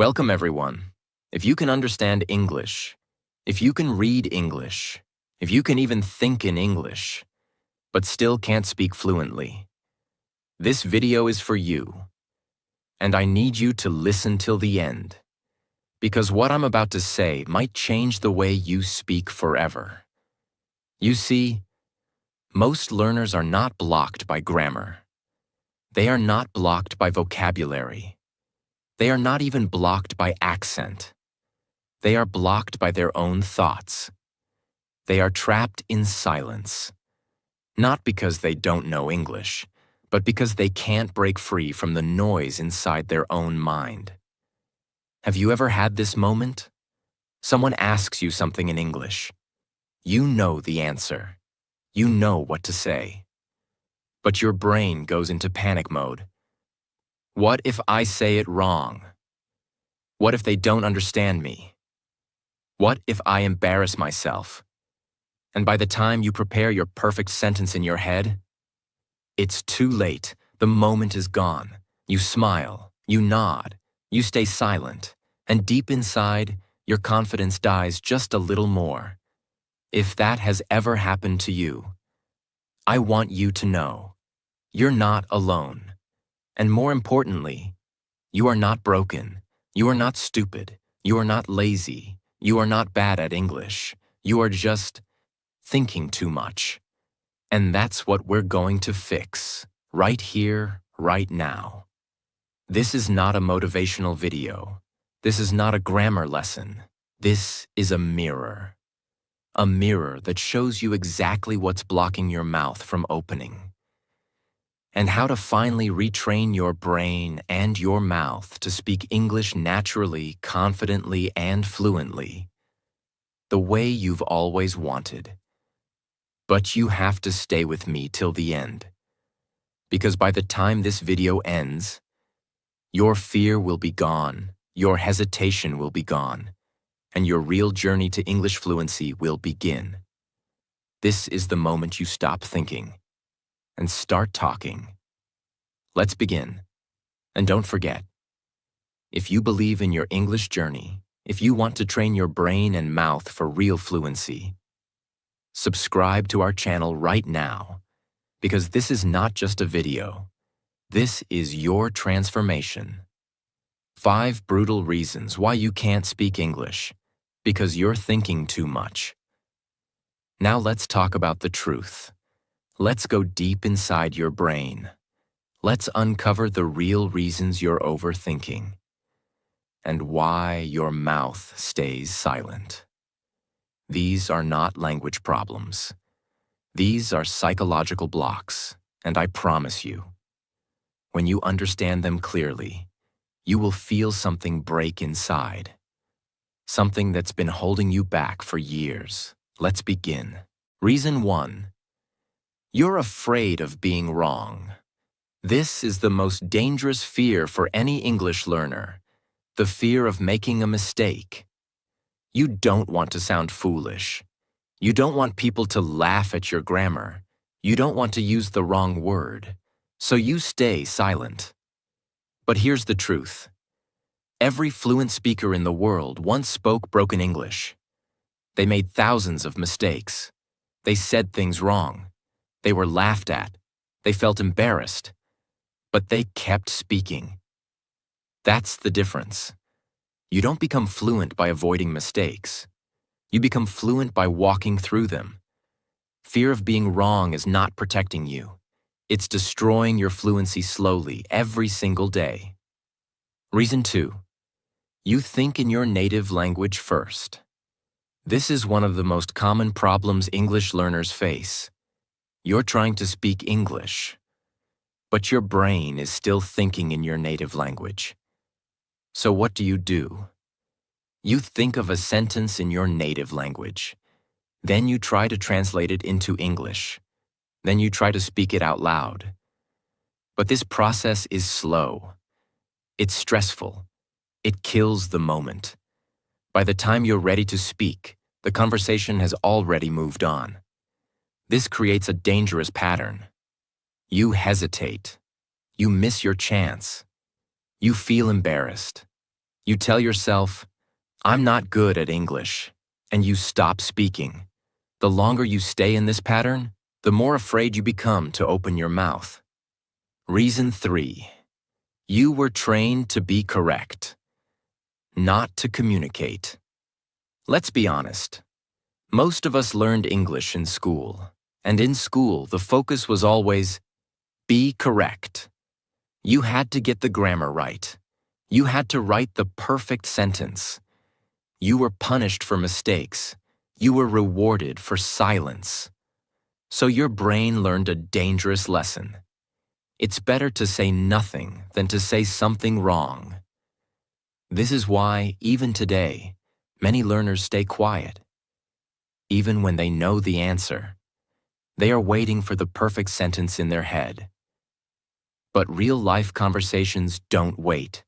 Welcome, everyone. If you can understand English, if you can read English, if you can even think in English, but still can't speak fluently, this video is for you. And I need you to listen till the end, because what I'm about to say might change the way you speak forever. You see, most learners are not blocked by grammar. They are not blocked by vocabulary. They are not even blocked by accent. They are blocked by their own thoughts. They are trapped in silence, not because they don't know English, but because they can't break free from the noise inside their own mind. Have you ever had this moment? Someone asks you something in English. You know the answer. You know what to say. But your brain goes into panic mode. What if I say it wrong? What if they don't understand me? What if I embarrass myself? And by the time you prepare your perfect sentence in your head, it's too late. The moment is gone. You smile, you nod, you stay silent, and deep inside, your confidence dies just a little more. If that has ever happened to you, I want you to know, you're not alone. And more importantly, you are not broken. You are not stupid. You are not lazy. You are not bad at English. You are just thinking too much. And that's what we're going to fix, right here, right now. This is not a motivational video. This is not a grammar lesson. This is a mirror. A mirror that shows you exactly what's blocking your mouth from opening, and how to finally retrain your brain and your mouth to speak English naturally, confidently, and fluently, the way you've always wanted. But you have to stay with me till the end, because by the time this video ends, your fear will be gone, your hesitation will be gone, and your real journey to English fluency will begin. This is the moment you stop thinking and start talking. Let's begin. And don't forget, if you believe in your English journey, if you want to train your brain and mouth for real fluency, subscribe to our channel right now, because this is not just a video. This is your transformation. 5 brutal reasons why you can't speak English, because you're thinking too much. Now let's talk about the truth. Let's go deep inside your brain. Let's uncover the real reasons you're overthinking and why your mouth stays silent. These are not language problems. These are psychological blocks, and I promise you, when you understand them clearly, you will feel something break inside, something that's been holding you back for years. Let's begin. Reason 1. You're afraid of being wrong. This is the most dangerous fear for any English learner, the fear of making a mistake. You don't want to sound foolish. You don't want people to laugh at your grammar. You don't want to use the wrong word, so you stay silent. But here's the truth. Every fluent speaker in the world once spoke broken English. They made thousands of mistakes. They said things wrong. They were laughed at. They felt embarrassed. But they kept speaking. That's the difference. You don't become fluent by avoiding mistakes. You become fluent by walking through them. Fear of being wrong is not protecting you. It's destroying your fluency slowly every single day. Reason 2. You think in your native language first. This is one of the most common problems English learners face. You're trying to speak English, but your brain is still thinking in your native language. So what do? You think of a sentence in your native language. Then you try to translate it into English. Then you try to speak it out loud. But this process is slow. It's stressful. It kills the moment. By the time you're ready to speak, the conversation has already moved on. This creates a dangerous pattern. You hesitate. You miss your chance. You feel embarrassed. You tell yourself, I'm not good at English, and you stop speaking. The longer you stay in this pattern, the more afraid you become to open your mouth. Reason 3. You were trained to be correct, not to communicate. Let's be honest. Most of us learned English in school, and in school the focus was always, be correct. You had to get the grammar right. You had to write the perfect sentence. You were punished for mistakes. You were rewarded for silence. So your brain learned a dangerous lesson. It's better to say nothing than to say something wrong. This is why, even today, many learners stay quiet. Even when they know the answer, they are waiting for the perfect sentence in their head. But real-life conversations don't wait.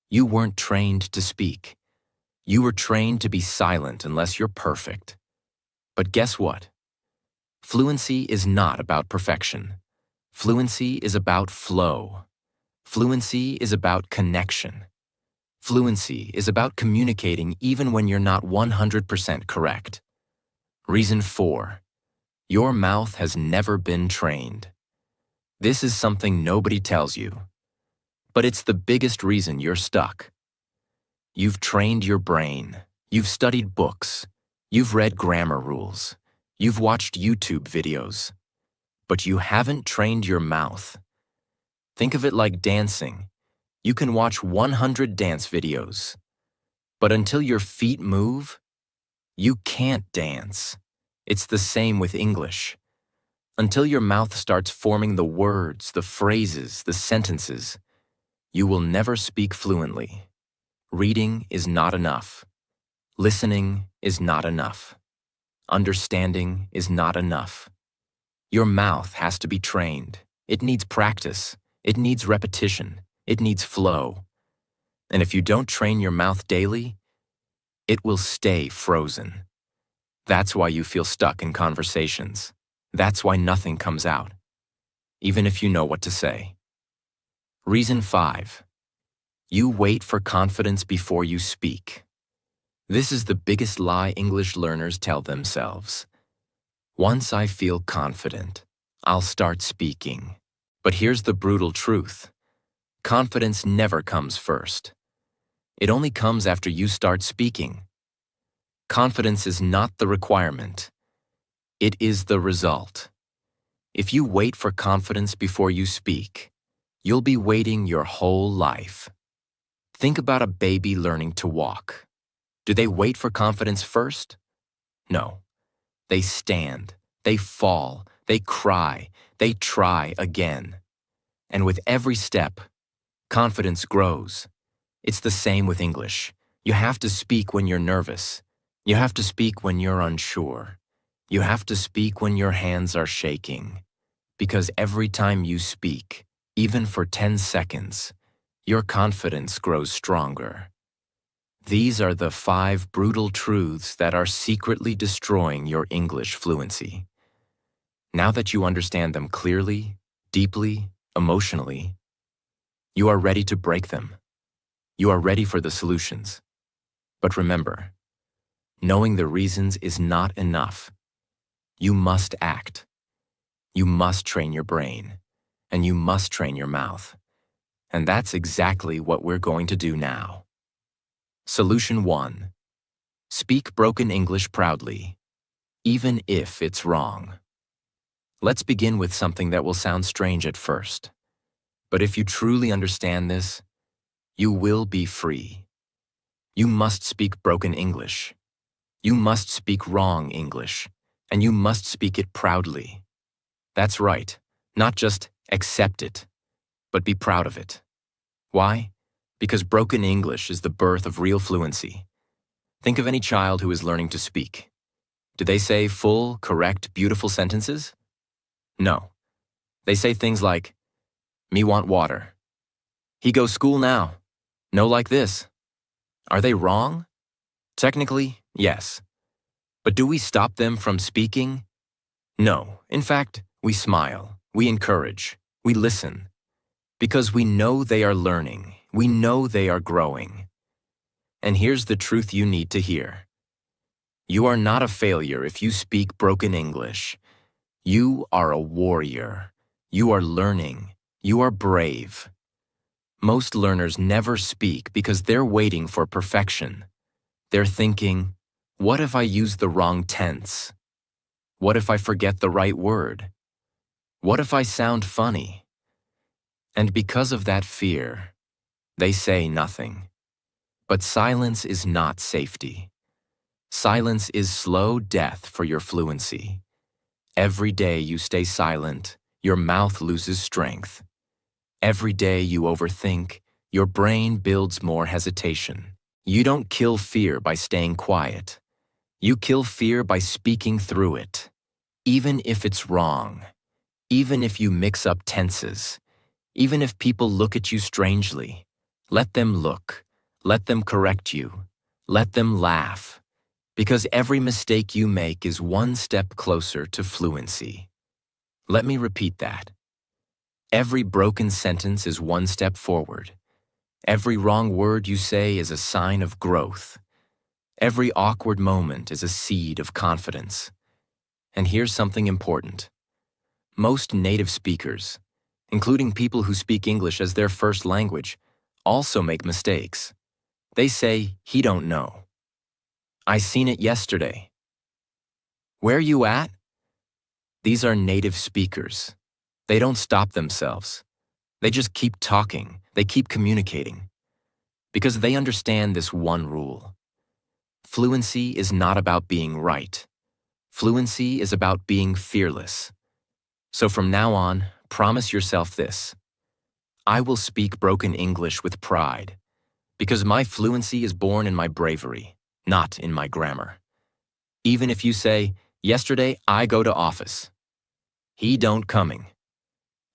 You weren't trained to speak. You were trained to be silent unless you're perfect. But guess what? Fluency is not about perfection. Fluency is about flow. Fluency is about connection. Fluency is about communicating even when you're not 100% correct. Reason 4. Your mouth has never been trained. This is something nobody tells you, but it's the biggest reason you're stuck. You've trained your brain. You've studied books. You've read grammar rules. You've watched YouTube videos. But you haven't trained your mouth. Think of it like dancing. You can watch 100 dance videos, but until your feet move, you can't dance. It's the same with English. Until your mouth starts forming the words, the phrases, the sentences, you will never speak fluently. Reading is not enough. Listening is not enough. Understanding is not enough. Your mouth has to be trained. It needs practice. It needs repetition. It needs flow. And if you don't train your mouth daily, it will stay frozen. That's why you feel stuck in conversations. That's why nothing comes out, even if you know what to say. Reason 5. You wait for confidence before you speak. This is the biggest lie English learners tell themselves. Once I feel confident, I'll start speaking. But here's the brutal truth. Confidence never comes first. It only comes after you start speaking. Confidence is not the requirement. It is the result. If you wait for confidence before you speak, you'll be waiting your whole life. Think about a baby learning to walk. Do they wait for confidence first? No. They stand, they fall, they cry, they try again. And with every step, confidence grows. It's the same with English. You have to speak when you're nervous. You have to speak when you're unsure. You have to speak when your hands are shaking. Because every time you speak, even for 10 seconds, your confidence grows stronger. These are the 5 brutal truths that are secretly destroying your English fluency. Now that you understand them clearly, deeply, emotionally, you are ready to break them. You are ready for the solutions. But remember, knowing the reasons is not enough. You must act. You must train your brain, and you must train your mouth. And that's exactly what we're going to do now. Solution 1. Speak broken English proudly, even if it's wrong. Let's begin with something that will sound strange at first. But if you truly understand this, you will be free. You must speak broken English. You must speak wrong English, and you must speak it proudly. That's right, not just accept it, but be proud of it. Why? Because broken English is the birth of real fluency. Think of any child who is learning to speak. Do they say full, correct, beautiful sentences? No. They say things like, me want water. He go school now. No like this. Are they wrong? Technically, yes. But do we stop them from speaking? No. In fact, we smile, we encourage, we listen. Because we know they are learning. We know they are growing. And here's the truth you need to hear. You are not a failure if you speak broken English. You are a warrior. You are learning. You are brave. Most learners never speak because they're waiting for perfection. They're thinking, what if I use the wrong tense? What if I forget the right word? What if I sound funny? And because of that fear, they say nothing. But silence is not safety. Silence is slow death for your fluency. Every day you stay silent, your mouth loses strength. Every day you overthink, your brain builds more hesitation. You don't kill fear by staying quiet. You kill fear by speaking through it. Even if it's wrong, even if you mix up tenses, even if people look at you strangely, let them look, let them correct you, let them laugh, because every mistake you make is one step closer to fluency. Let me repeat that. Every broken sentence is one step forward. Every wrong word you say is a sign of growth. Every awkward moment is a seed of confidence. And here's something important. Most native speakers, including people who speak English as their first language, also make mistakes. They say, "He don't know." "I seen it yesterday." "Where you at?" These are native speakers. They don't stop themselves. They just keep talking. They keep communicating. Because they understand this one rule. Fluency is not about being right. Fluency is about being fearless. So from now on, promise yourself this. I will speak broken English with pride, because my fluency is born in my bravery, not in my grammar. Even if you say, "Yesterday I go to office." "He don't coming."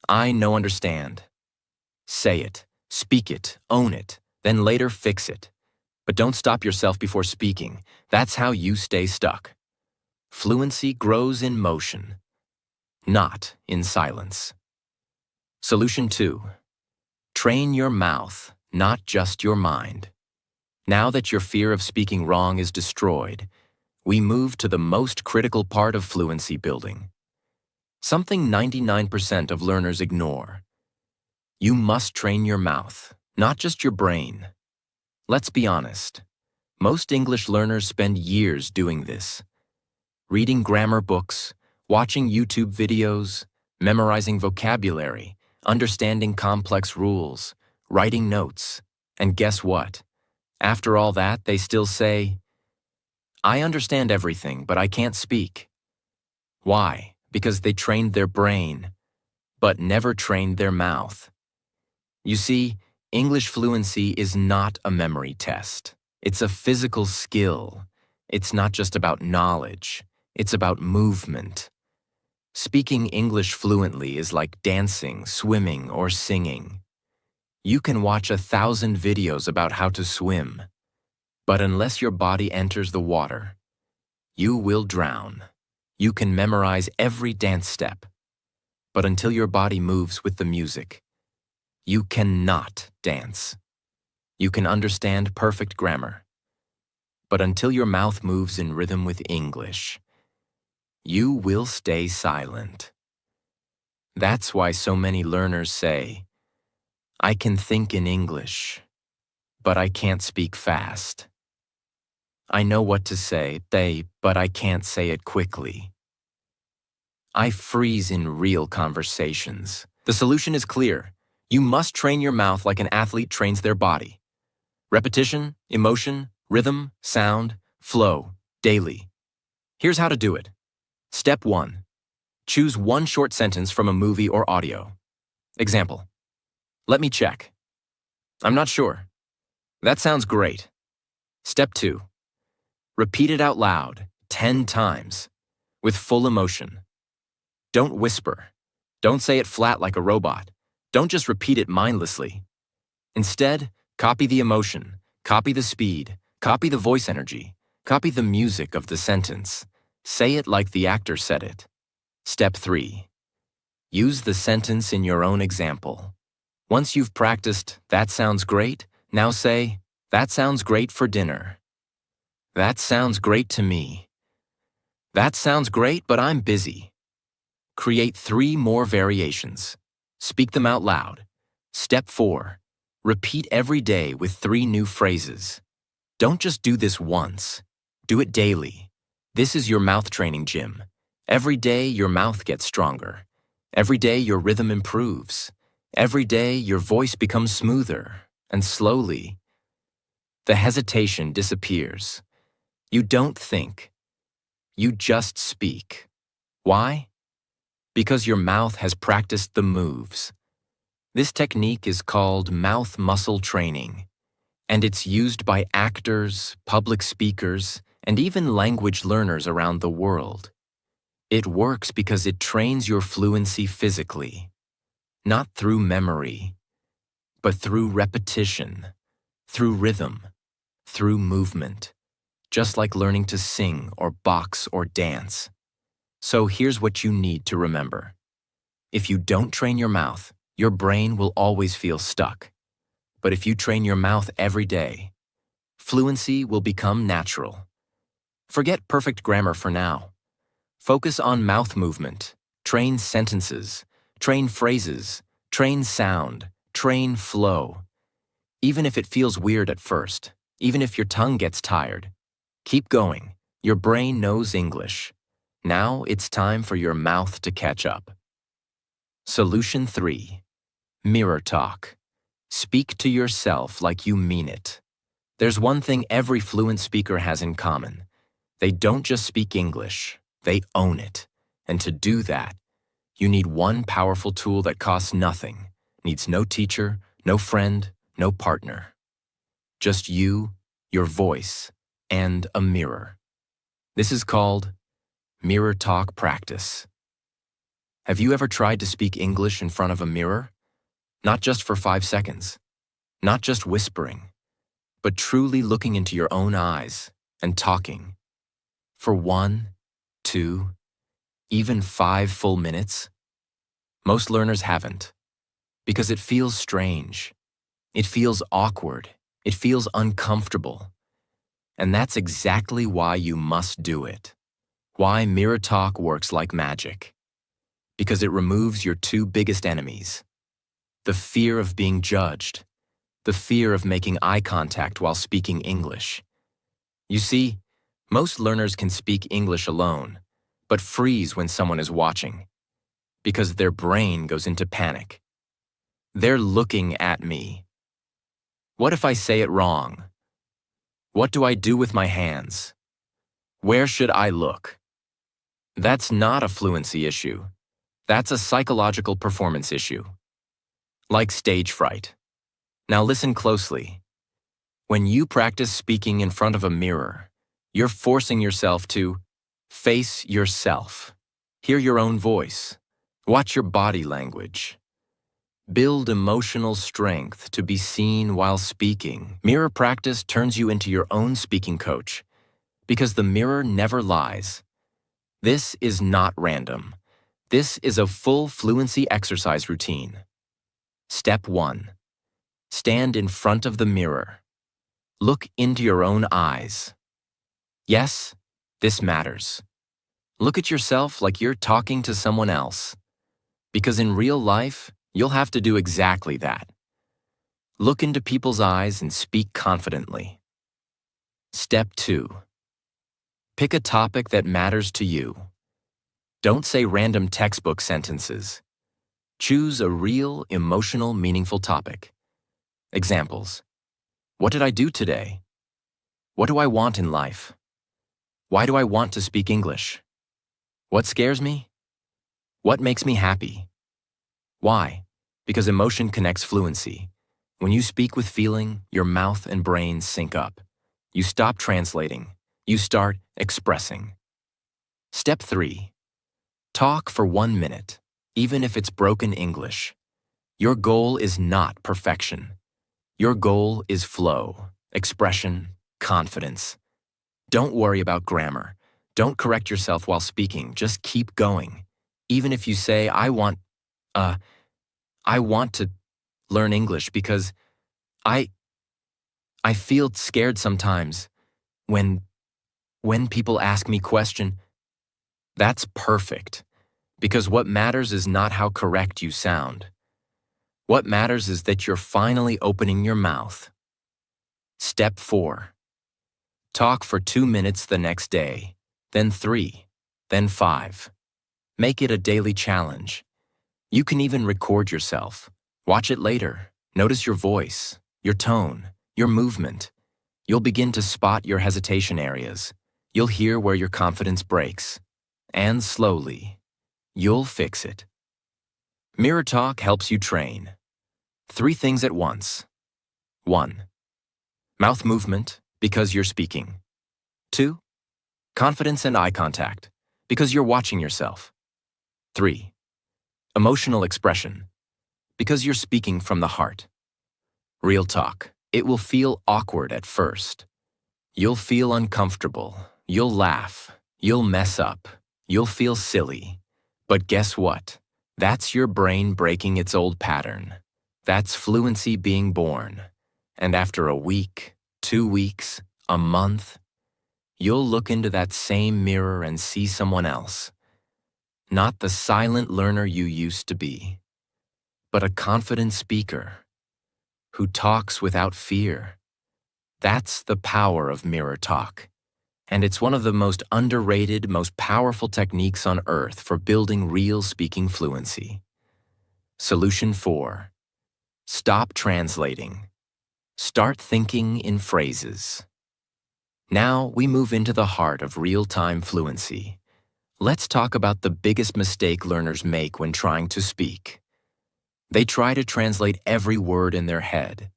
"I no understand." Say it, speak it, own it, then later fix it. But don't stop yourself before speaking. That's how you stay stuck. Fluency grows in motion, not in silence. Solution 2. Train your mouth, not just your mind. Now that your fear of speaking wrong is destroyed, we move to the most critical part of fluency building. Something 99% of learners ignore. You must train your mouth, not just your brain. Let's be honest. Most English learners spend years doing this. Reading grammar books, watching YouTube videos, memorizing vocabulary, understanding complex rules, writing notes. And guess what? After all that, they still say, "I understand everything, but I can't speak." Why? Because they trained their brain, but never trained their mouth. You see, English fluency is not a memory test. It's a physical skill. It's not just about knowledge. It's about movement. Speaking English fluently is like dancing, swimming, or singing. You can watch 1,000 videos about how to swim, but unless your body enters the water, you will drown. You can memorize every dance step, but until your body moves with the music, you cannot dance. You can understand perfect grammar, but until your mouth moves in rhythm with English, you will stay silent. That's why so many learners say, "I can think in English, but I can't speak fast. I know what to say, but I can't say it quickly. I freeze in real conversations." The solution is clear. You must train your mouth like an athlete trains their body. Repetition, emotion, rhythm, sound, flow, daily. Here's how to do it. Step 1. Choose one short sentence from a movie or audio. Example. "Let me check." "I'm not sure." "That sounds great." Step 2. Repeat it out loud 10 times with full emotion. Don't whisper. Don't say it flat like a robot. Don't just repeat it mindlessly. Instead, copy the emotion, copy the speed, copy the voice energy, copy the music of the sentence. Say it like the actor said it. Step 3. Use the sentence in your own example. Once you've practiced, "That sounds great," now say, That sounds great for dinner. That sounds great to me. That sounds great, but I'm busy. Create 3 more variations. Speak them out loud. Step 4. Repeat every day with 3 new phrases. Don't just do this once. Do it daily. This is your mouth training gym. Every day your mouth gets stronger. Every day your rhythm improves. Every day your voice becomes smoother. And slowly, the hesitation disappears. You don't think. You just speak. Why? Because your mouth has practiced the moves. This technique is called mouth muscle training, and it's used by actors, public speakers, and even language learners around the world. It works because it trains your fluency physically, not through memory, but through repetition, through rhythm, through movement, just like learning to sing or box or dance. So here's what you need to remember. If you don't train your mouth, your brain will always feel stuck. But if you train your mouth every day, fluency will become natural. Forget perfect grammar for now. Focus on mouth movement, train sentences, train phrases, train sound, train flow. Even if it feels weird at first, even if your tongue gets tired, keep going. Your brain knows English. Now it's time for your mouth to catch up. Solution 3. Mirror talk. Speak to yourself like you mean it. There's one thing every fluent speaker has in common. They don't just speak English, they own it. And to do that, you need one powerful tool that costs nothing, needs no teacher, no friend, no partner. Just you, your voice, and a mirror. This is called mirror talk practice. Have you ever tried to speak English in front of a mirror? Not just for 5 seconds, not just whispering, but truly looking into your own eyes and talking. For 1, 2, even 5 full minutes? Most learners haven't, because it feels strange. It feels awkward. It feels uncomfortable. And that's exactly why you must do it. Why mirror talk works like magic. Because it removes your 2 biggest enemies. The fear of being judged. The fear of making eye contact while speaking English. You see, most learners can speak English alone, but freeze when someone is watching. Because their brain goes into panic. They're looking at me. What if I say it wrong? What do I do with my hands? Where should I look? That's not a fluency issue. That's a psychological performance issue. Like stage fright. Now listen closely. When you practice speaking in front of a mirror, you're forcing yourself to face yourself. Hear your own voice. Watch your body language. Build emotional strength to be seen while speaking. Mirror practice turns you into your own speaking coach, because the mirror never lies. This is not random. This is a full fluency exercise routine. Step 1. Stand in front of the mirror. Look into your own eyes. Yes, this matters. Look at yourself like you're talking to someone else. Because in real life, you'll have to do exactly that. Look into people's eyes and speak confidently. Step 2. Pick a topic that matters to you. Don't say random textbook sentences. Choose a real, emotional, meaningful topic. Examples. What did I do today? What do I want in life? Why do I want to speak English? What scares me? What makes me happy? Why? Because emotion connects fluency. When you speak with feeling, your mouth and brain sync up. You stop translating. You start expressing. Step 3. Talk for 1 minute, even if it's broken English. Your goal is not perfection. Your goal is flow, expression, confidence. Don't worry about grammar. Don't correct yourself while speaking. Just keep going. Even if you say, I want to learn English because I I feel scared sometimes when people ask me question. That's perfect, because what matters is not how correct you sound. What matters is that you're finally opening your mouth. Step 4. Talk for 2 minutes the next day, then 3, then 5. Make it a daily challenge. You can even record yourself. Watch it later. Notice your voice, your tone, your movement. You'll begin to spot your hesitation areas. You'll hear where your confidence breaks. And slowly, you'll fix it. Mirror talk helps you train. 3 things at once. 1. Mouth movement, because you're speaking. 2. Confidence and eye contact, because you're watching yourself. 3. Emotional expression, because you're speaking from the heart. Real talk. It will feel awkward at first. You'll feel uncomfortable. You'll laugh. You'll mess up. You'll feel silly. But guess what? That's your brain breaking its old pattern. That's fluency being born. And after a week, 2 weeks, a month, you'll look into that same mirror and see someone else. Not the silent learner you used to be, but a confident speaker who talks without fear. That's the power of mirror talk. And it's one of the most underrated, most powerful techniques on earth for building real speaking fluency. Solution 4. Stop translating. Start thinking in phrases. Now we move into the heart of real-time fluency. Let's talk about the biggest mistake learners make when trying to speak. They try to translate every word in their head.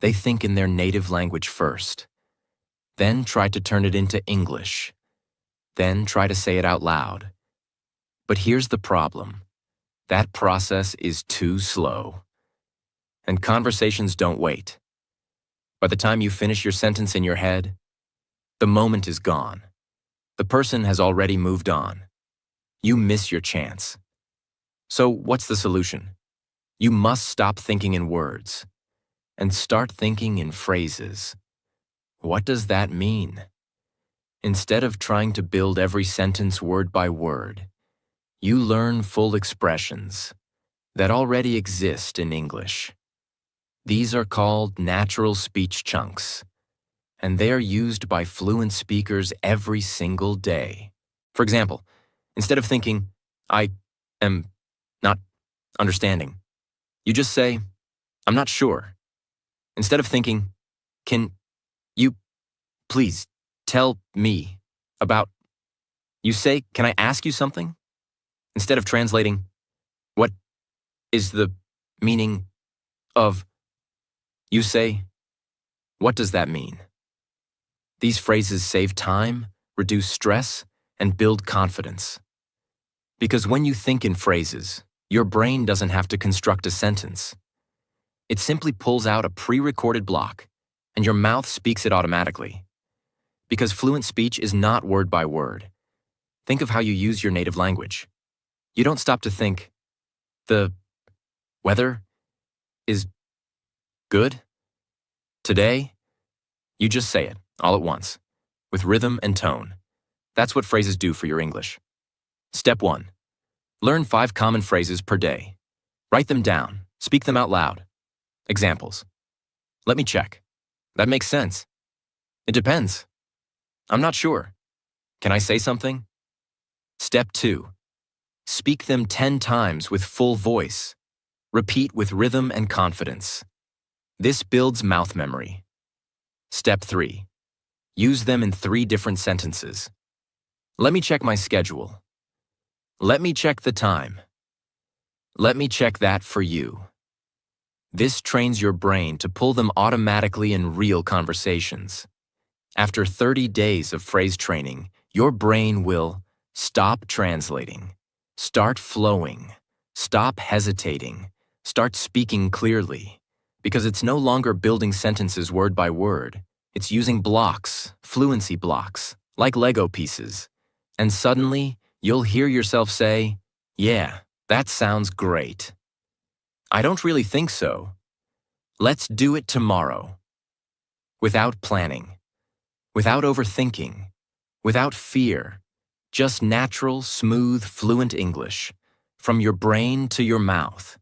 They think in their native language first, then try to turn it into English, then try to say it out loud. But here's the problem. That process is too slow. And conversations don't wait. By the time you finish your sentence in your head, the moment is gone. The person has already moved on. You miss your chance. So what's the solution? You must stop thinking in words and start thinking in phrases. What does that mean? Instead of trying to build every sentence word by word, you learn full expressions that already exist in English. These are called natural speech chunks, and they are used by fluent speakers every single day. For example, instead of thinking, I am not understanding, you just say, I'm not sure. Instead of thinking, can you please tell me about, you say, can I ask you something? Instead of translating, what is the meaning of, you say, what does that mean? These phrases save time, reduce stress, and build confidence. Because when you think in phrases, your brain doesn't have to construct a sentence. It simply pulls out a pre-recorded block, and your mouth speaks it automatically. Because fluent speech is not word by word. Think of how you use your native language. You don't stop to think, the weather is good today. You just say it all at once, with rhythm and tone. That's what phrases do for your English. Step 1. Learn 5 common phrases per day. Write them down. Speak them out loud. Examples. Let me check. That makes sense. It depends. I'm not sure. Can I say something? Step 2. Speak them 10 times with full voice. Repeat with rhythm and confidence. This builds mouth memory. Step 3. Use them in 3 different sentences. Let me check my schedule. Let me check the time. Let me check that for you. This trains your brain to pull them automatically in real conversations. After 30 days of phrase training, your brain will stop translating, start flowing, stop hesitating, start speaking clearly, because it's no longer building sentences word by word. It's using blocks, fluency blocks, like Lego pieces. And suddenly, you'll hear yourself say, yeah, that sounds great. I don't really think so. Let's do it tomorrow. without planning, without overthinking, without fear, just natural, smooth, fluent English, from your brain to your mouth.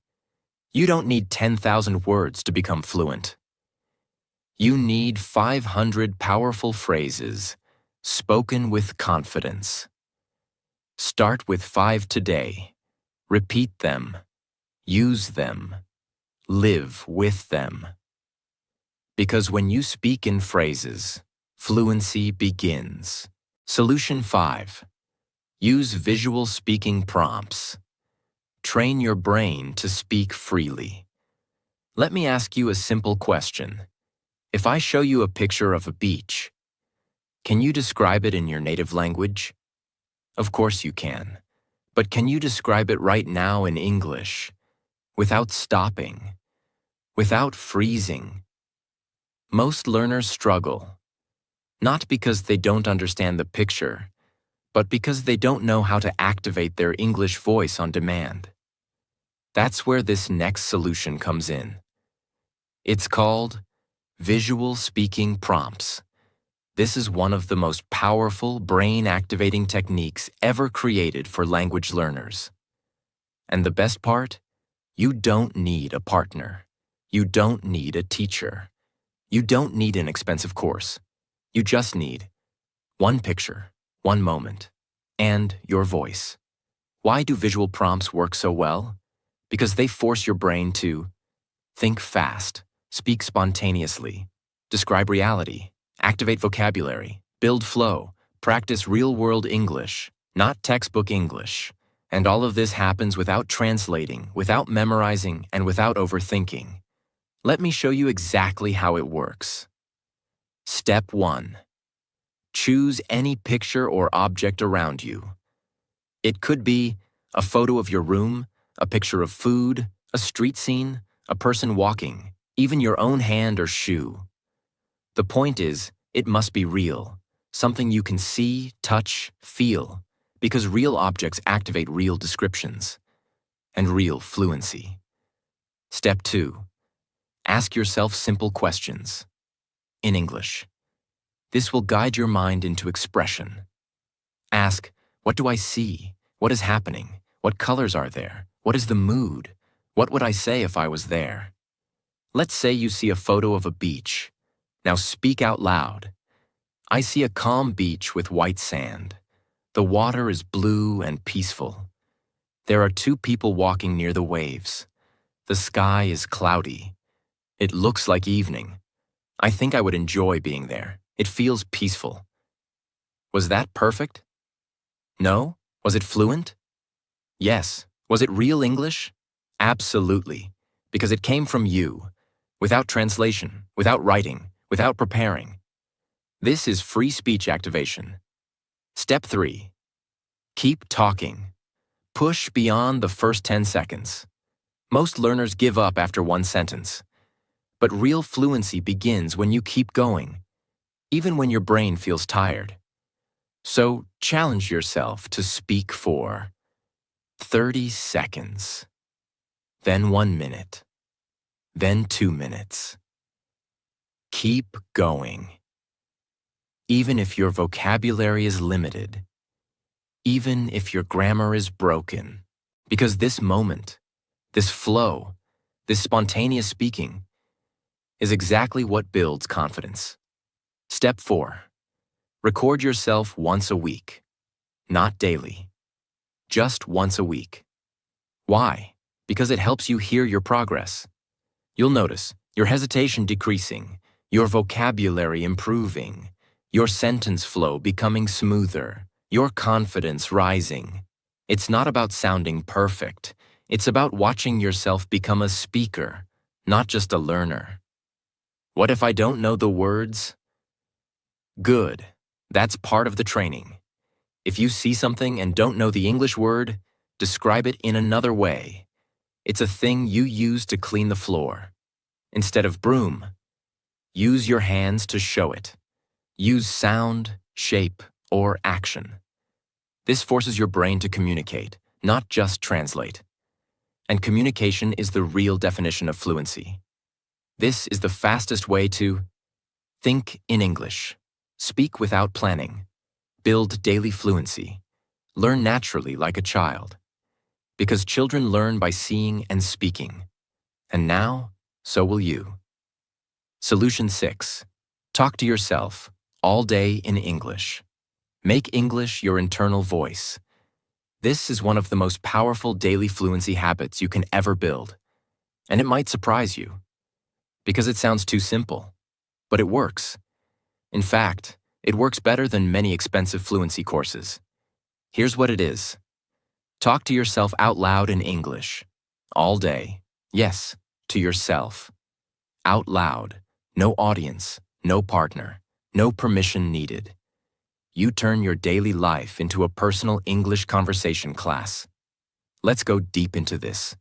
You don't need 10,000 words to become fluent. You need 500 powerful phrases, spoken with confidence. Start with 5 today. Repeat them. Use them. Live with them. Because when you speak in phrases, fluency begins. Solution 5. Use visual speaking prompts. Train your brain to speak freely. Let me ask you a simple question. If I show you a picture of a beach, can you describe it in your native language? Of course you can. But can you describe it right now in English, without stopping, without freezing? Most learners struggle, not because they don't understand the picture, but because they don't know how to activate their English voice on demand. That's where this next solution comes in. It's called visual speaking prompts. This is one of the most powerful brain-activating techniques ever created for language learners. And the best part? You don't need a partner. You don't need a teacher. You don't need an expensive course. You just need one picture, one moment, and your voice. Why do visual prompts work so well? Because they force your brain to think fast, speak spontaneously, describe reality, activate vocabulary, build flow, practice real-world English, not textbook English. And all of this happens without translating, without memorizing, and without overthinking. Let me show you exactly how it works. Step 1. Choose any picture or object around you. It could be a photo of your room, a picture of food, a street scene, a person walking, even your own hand or shoe. The point is, it must be real, something you can see, touch, feel, because real objects activate real descriptions and real fluency. Step 2. Ask yourself simple questions in English. This will guide your mind into expression. Ask, what do I see? What is happening? What colors are there? What is the mood? What would I say if I was there? Let's say you see a photo of a beach. Now speak out loud. I see a calm beach with white sand. The water is blue and peaceful. There are 2 people walking near the waves. The sky is cloudy. It looks like evening. I think I would enjoy being there. It feels peaceful. Was that perfect? No? Was it fluent? Yes. Was it real English? Absolutely. Because it came from you, without translation, without writing, without preparing. This is free speech activation. Step 3. Keep talking. Push beyond the first 10 seconds. Most learners give up after one sentence. But real fluency begins when you keep going, even when your brain feels tired. So challenge yourself to speak for 30 seconds, then 1 minute, then 2 minutes. Keep going. Even if your vocabulary is limited, even if your grammar is broken, because this moment, this flow, this spontaneous speaking is exactly what builds confidence. Step 4. Record yourself once a week, not daily, just once a week. Why? Because it helps you hear your progress. You'll notice your hesitation decreasing, your vocabulary improving, your sentence flow becoming smoother, your confidence rising. It's not about sounding perfect. It's about watching yourself become a speaker, not just a learner. What if I don't know the words? Good. That's part of the training. If you see something and don't know the English word, describe it in another way. It's a thing you use to clean the floor. Instead of broom, use your hands to show it. Use sound, shape, or action. This forces your brain to communicate, not just translate. And communication is the real definition of fluency. This is the fastest way to Think in English. Speak without planning. Build daily fluency. Learn naturally like a child. Because children learn by seeing and speaking. And now, so will you. Solution 6. Talk to yourself all day in English. Make English your internal voice. This is one of the most powerful daily fluency habits you can ever build. And it might surprise you, because it sounds too simple. But it works. In fact, it works better than many expensive fluency courses. Here's what it is. Talk to yourself out loud in English. All day. Yes, to yourself. Out loud. No audience, no partner, no permission needed. You turn your daily life into a personal English conversation class. Let's go deep into this,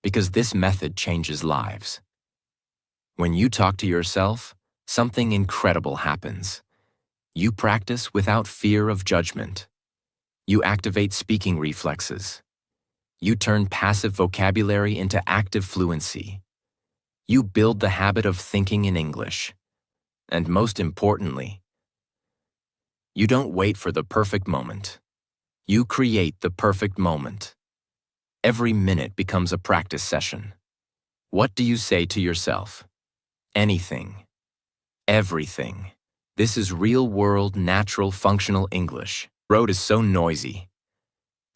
because this method changes lives. When you talk to yourself, something incredible happens. You practice without fear of judgment. You activate speaking reflexes. You turn passive vocabulary into active fluency. You build the habit of thinking in English. And most importantly, you don't wait for the perfect moment. You create the perfect moment. Every minute becomes a practice session. What do you say to yourself? Anything. Everything. This is real-world, natural, functional English. Road is so noisy.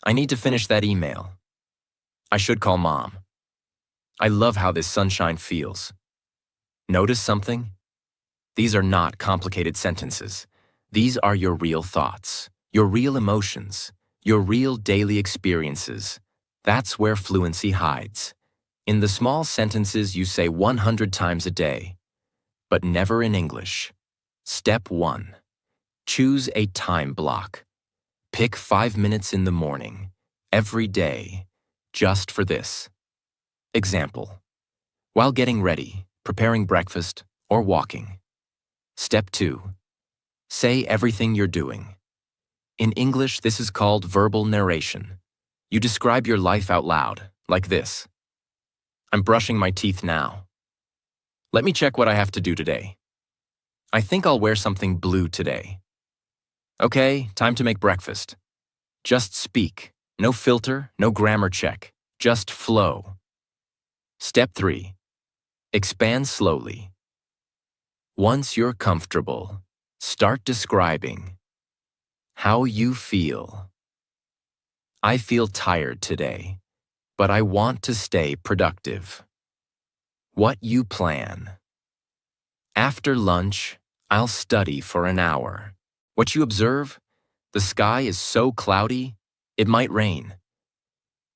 I need to finish that email. I should call Mom. I love how this sunshine feels. Notice something? These are not complicated sentences. These are your real thoughts, your real emotions, your real daily experiences. That's where fluency hides. In the small sentences you say 100 times a day, but never in English. Step 1. Choose a time block. Pick 5 minutes in the morning, every day, just for this. Example. While getting ready, preparing breakfast, or walking. Step 2. Say everything you're doing. In English, this is called verbal narration. You describe your life out loud, like this. I'm brushing my teeth now. Let me check what I have to do today. I think I'll wear something blue today. Okay, time to make breakfast. Just speak. No filter, no grammar check. Just flow. Step 3. Expand slowly. Once you're comfortable, start describing how you feel. I feel tired today, but I want to stay productive. What you plan. After lunch, I'll study for an hour. What you observe? The sky is so cloudy, it might rain.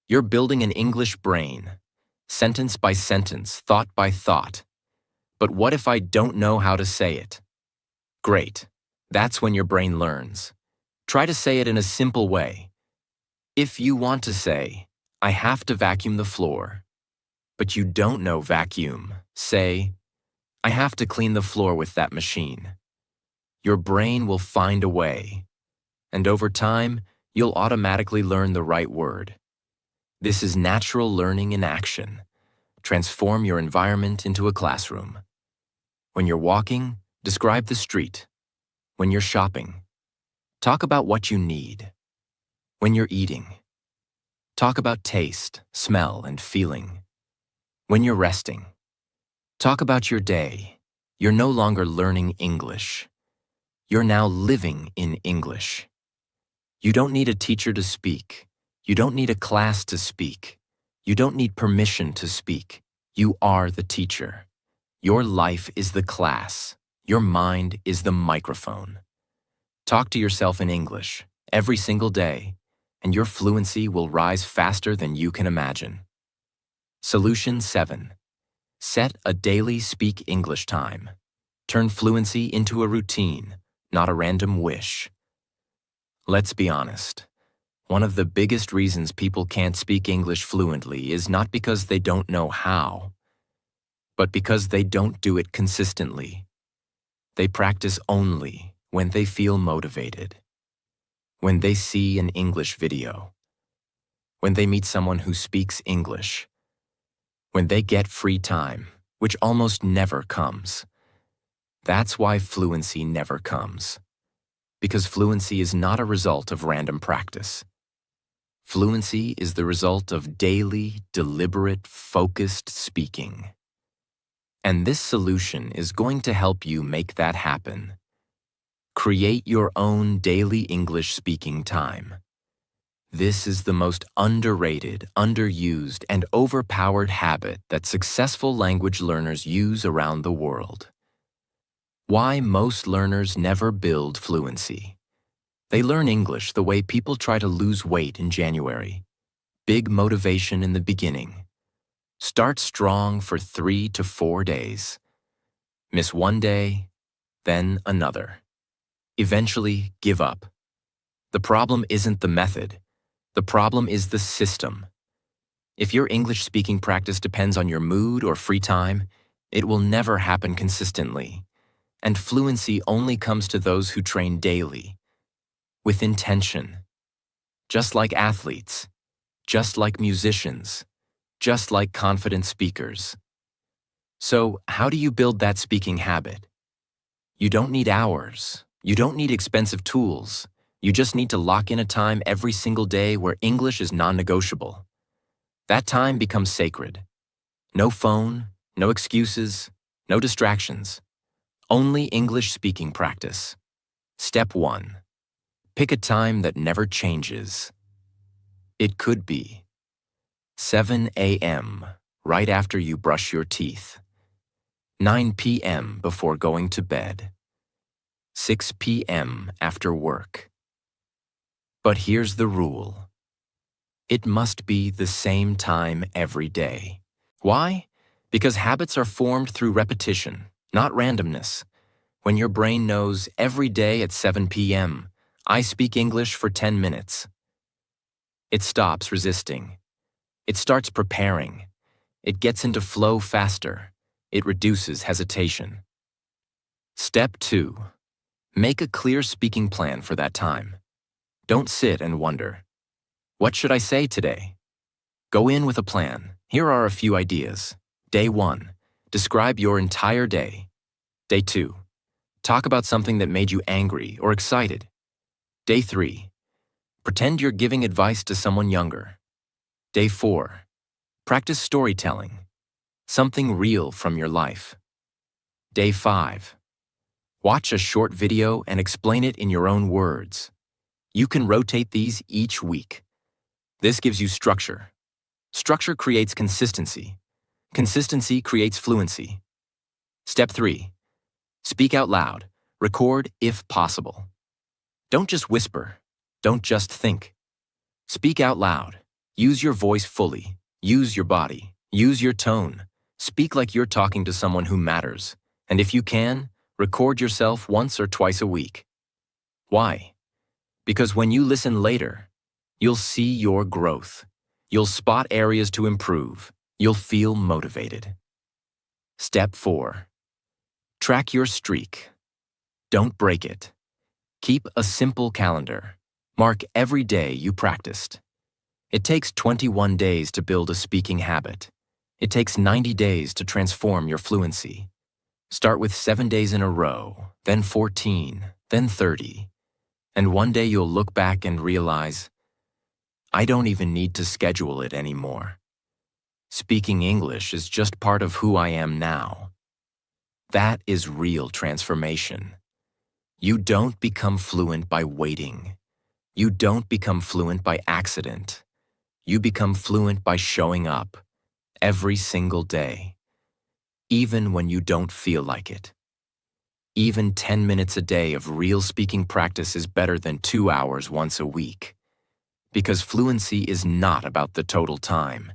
You're building an English brain, sentence by sentence, thought by thought. But what if I don't know how to say it? Great. That's when your brain learns. Try to say it in a simple way. If you want to say, I have to vacuum the floor, but you don't know vacuum, say, I have to clean the floor with that machine. Your brain will find a way, and over time, you'll automatically learn the right word. This is natural learning in action. Transform your environment into a classroom. When you're walking, describe the street. When you're shopping, talk about what you need. When you're eating, talk about taste, smell, and feeling. When you're resting, talk about your day. You're no longer learning English. You're now living in English. You don't need a teacher to speak. You don't need a class to speak. You don't need permission to speak. You are the teacher. Your life is the class. Your mind is the microphone. Talk to yourself in English every single day, and your fluency will rise faster than you can imagine. Solution 7. Set a daily speak English time. Turn fluency into a routine, not a random wish. Let's be honest. One of the biggest reasons people can't speak English fluently is not because they don't know how, but because they don't do it consistently. They practice only when they feel motivated, when they see an English video, when they meet someone who speaks English, when they get free time, which almost never comes. That's why fluency never comes. Because fluency is not a result of random practice. Fluency is the result of daily, deliberate, focused speaking. And this solution is going to help you make that happen. Create your own daily English speaking time. This is the most underrated, underused, and overpowered habit that successful language learners use around the world. Why most learners never build fluency. They learn English the way people try to lose weight in January. Big motivation in the beginning. Start strong for 3 to 4 days. Miss one day, then another. Eventually, give up. The problem isn't the method. The problem is the system. If your English speaking practice depends on your mood or free time, it will never happen consistently. And fluency only comes to those who train daily, with intention. Just like athletes, just like musicians, just like confident speakers. So, how do you build that speaking habit? You don't need hours. You don't need expensive tools. You just need to lock in a time every single day where English is non-negotiable. That time becomes sacred. No phone, no excuses, no distractions. Only English speaking practice. Step 1. Pick a time that never changes. It could be 7 a.m. right after you brush your teeth, 9 p.m. before going to bed, 6 p.m. after work. But here's the rule. It must be the same time every day. Why? Because habits are formed through repetition, not randomness. When your brain knows every day at 7 p.m., I speak English for 10 minutes. It stops resisting. It starts preparing. It gets into flow faster. It reduces hesitation. Step 2. Make a clear speaking plan for that time. Don't sit and wonder, what should I say today? Go in with a plan. Here are a few ideas. Day 1. Describe your entire day. Day 2. Talk about something that made you angry or excited. Day 3. Pretend you're giving advice to someone younger. Day 4. Practice storytelling. Something real from your life. Day 5. Watch a short video and explain it in your own words. You can rotate these each week. This gives you structure. Structure creates consistency. Consistency creates fluency. Step 3. Speak out loud. Record if possible. Don't just whisper. Don't just think. Speak out loud. Use your voice fully. Use your body. Use your tone. Speak like you're talking to someone who matters. And if you can, record yourself once or twice a week. Why? Because when you listen later, you'll see your growth. You'll spot areas to improve. You'll feel motivated. Step 4. Track your streak. Don't break it. Keep a simple calendar. Mark every day you practiced. It takes 21 days to build a speaking habit. It takes 90 days to transform your fluency. Start with 7 days in a row, then 14, then 30. And one day you'll look back and realize, I don't even need to schedule it anymore. Speaking English is just part of who I am now. That is real transformation. You don't become fluent by waiting. You don't become fluent by accident. You become fluent by showing up every single day, even when you don't feel like it. Even 10 minutes a day of real speaking practice is better than 2 hours once a week. Because fluency is not about the total time.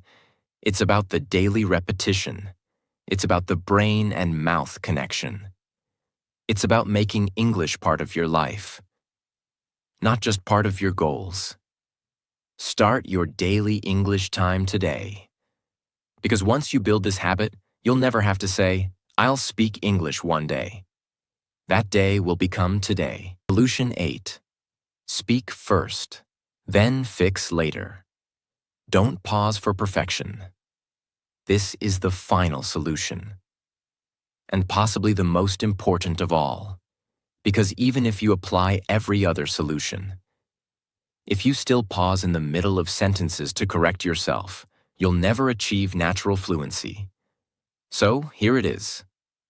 It's about the daily repetition. It's about the brain and mouth connection. It's about making English part of your life, not just part of your goals. Start your daily English time today. Because once you build this habit, you'll never have to say, I'll speak English one day. That day will become today. Solution 8. Speak first, then fix later. Don't pause for perfection. This is the final solution. and possibly the most important of all. Because even if you apply every other solution, if you still pause in the middle of sentences to correct yourself, you'll never achieve natural fluency. So here it is.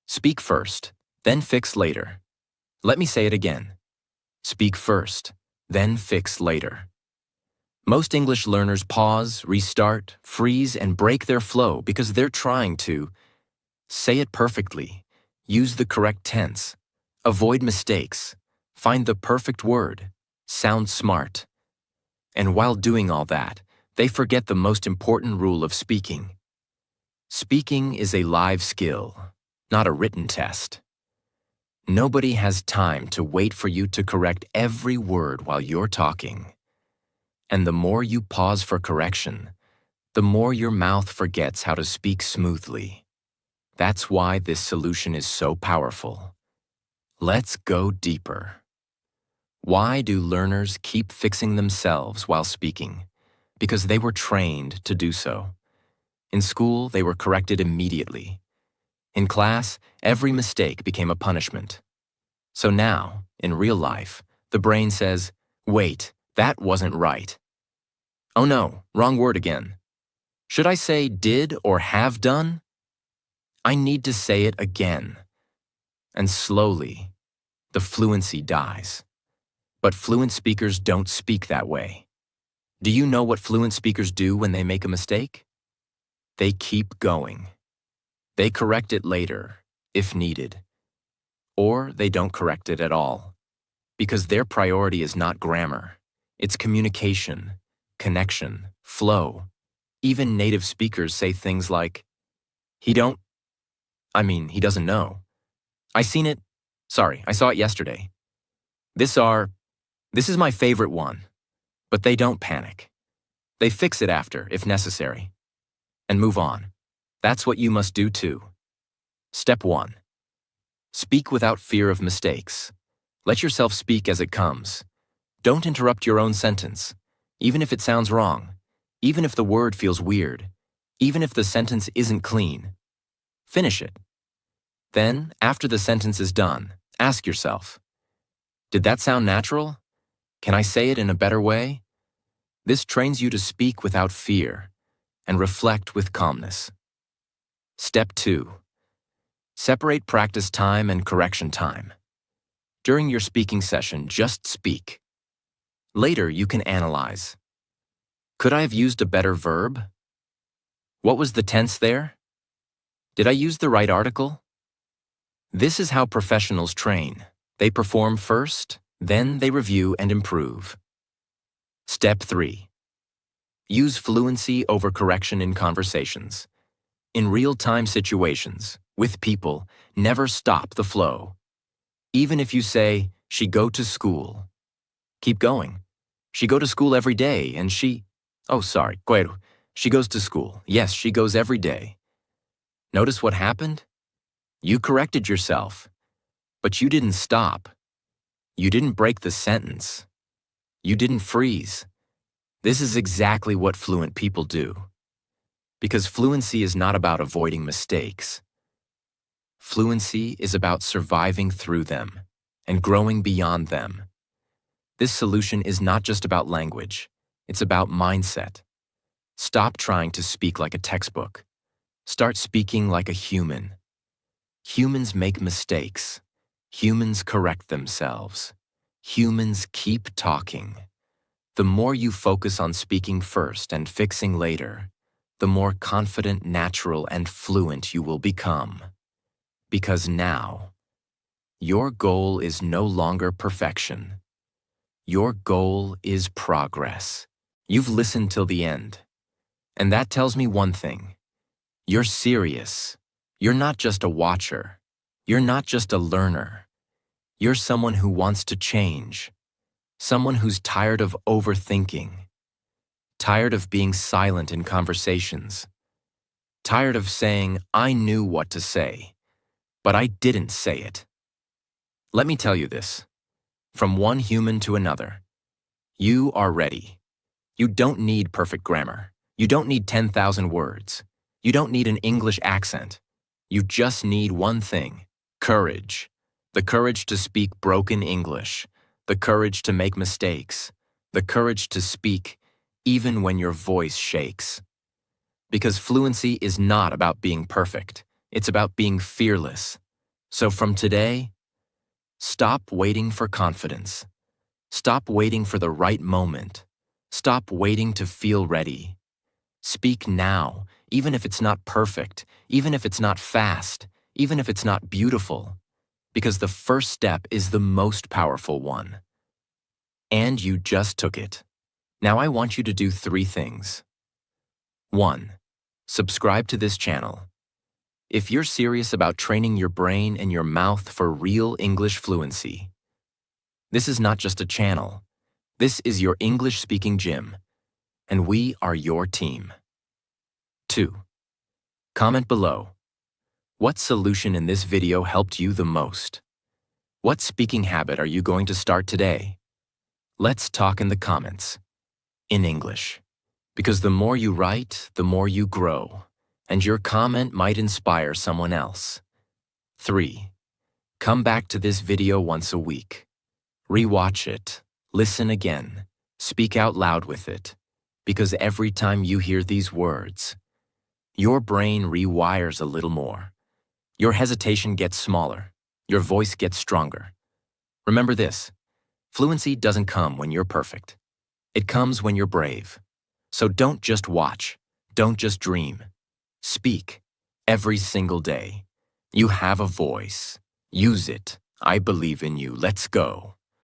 Speak first, then fix later. Let me say it again. Speak first, then fix later. Most English learners pause, restart, freeze, and break their flow because they're trying to say it perfectly, use the correct tense, avoid mistakes, find the perfect word, sound smart. And while doing all that, they forget the most important rule of speaking. Speaking is a live skill, not a written test. Nobody has time to wait for you to correct every word while you're talking. And the more you pause for correction, the more your mouth forgets how to speak smoothly. That's why this solution is so powerful. Let's go deeper. Why do learners keep fixing themselves while speaking? Because they were trained to do so. In school, they were corrected immediately. In class, every mistake became a punishment. So now, in real life, the brain says, "Wait, that wasn't right. Oh no, wrong word again. Should I say did or have done? I need to say it again." And slowly, the fluency dies. But fluent speakers don't speak that way. Do you know what fluent speakers do when they make a mistake? They keep going. They correct it later, if needed. Or they don't correct it at all, because their priority is not grammar. It's communication, connection, flow. Even native speakers say things like, he doesn't know. I seen it. Sorry, I saw it yesterday. This is my favorite one. But they don't panic. They fix it after, if necessary, and move on. That's what you must do too. Step 1. Speak without fear of mistakes. Let yourself speak as it comes. Don't interrupt your own sentence, even if it sounds wrong, even if the word feels weird, even if the sentence isn't clean. Finish it. Then, after the sentence is done, ask yourself, did that sound natural? Can I say it in a better way? This trains you to speak without fear and reflect with calmness. Step 2. Separate practice time and correction time. During your speaking session, just speak. Later, you can analyze. Could I have used a better verb? What was the tense there? Did I use the right article? This is how professionals train. They perform first, then they review and improve. Step 3. Use fluency over correction in conversations. In real-time situations, with people, never stop the flow. Even if you say, she go to school. Keep going. She go to school every day and she goes to school. Yes, she goes every day. Notice what happened? You corrected yourself, but you didn't stop. You didn't break the sentence. You didn't freeze. This is exactly what fluent people do. Because fluency is not about avoiding mistakes. Fluency is about surviving through them and growing beyond them. This solution is not just about language. It's about mindset. Stop trying to speak like a textbook. Start speaking like a human. Humans make mistakes. Humans correct themselves. Humans keep talking. The more you focus on speaking first and fixing later, the more confident, natural, and fluent you will become. Because now, your goal is no longer perfection. Your goal is progress. You've listened till the end. And that tells me one thing. You're serious. You're not just a watcher. You're not just a learner. You're someone who wants to change. Someone who's tired of overthinking. Tired of being silent in conversations. Tired of saying, I knew what to say, but I didn't say it. Let me tell you this. From one human to another, you are ready. You don't need perfect grammar. You don't need 10,000 words. You don't need an English accent. You just need one thing: courage. The courage to speak broken English, the courage to make mistakes, the courage to speak even when your voice shakes. Because fluency is not about being perfect, it's about being fearless. So from today, stop waiting for confidence. Stop waiting for the right moment. Stop waiting to feel ready. Speak now, even if it's not perfect, even if it's not fast, even if it's not beautiful, because the first step is the most powerful one. And you just took it. Now I want you to do 3 things. 1. Subscribe to this channel. If you're serious about training your brain and your mouth for real English fluency, this is not just a channel. This is your English-speaking gym, and we are your team. 2. Comment below. What solution in this video helped you the most? What speaking habit are you going to start today? Let's talk in the comments. In English. Because the more you write, the more you grow, and your comment might inspire someone else. 3. Come back to this video once a week. Rewatch it, listen again, speak out loud with it, because every time you hear these words, your brain rewires a little more. Your hesitation gets smaller, your voice gets stronger. Remember this: fluency doesn't come when you're perfect. It comes when you're brave. So don't just watch, don't just dream. Speak every single day. You have a voice. Use it. I believe in you. Let's go.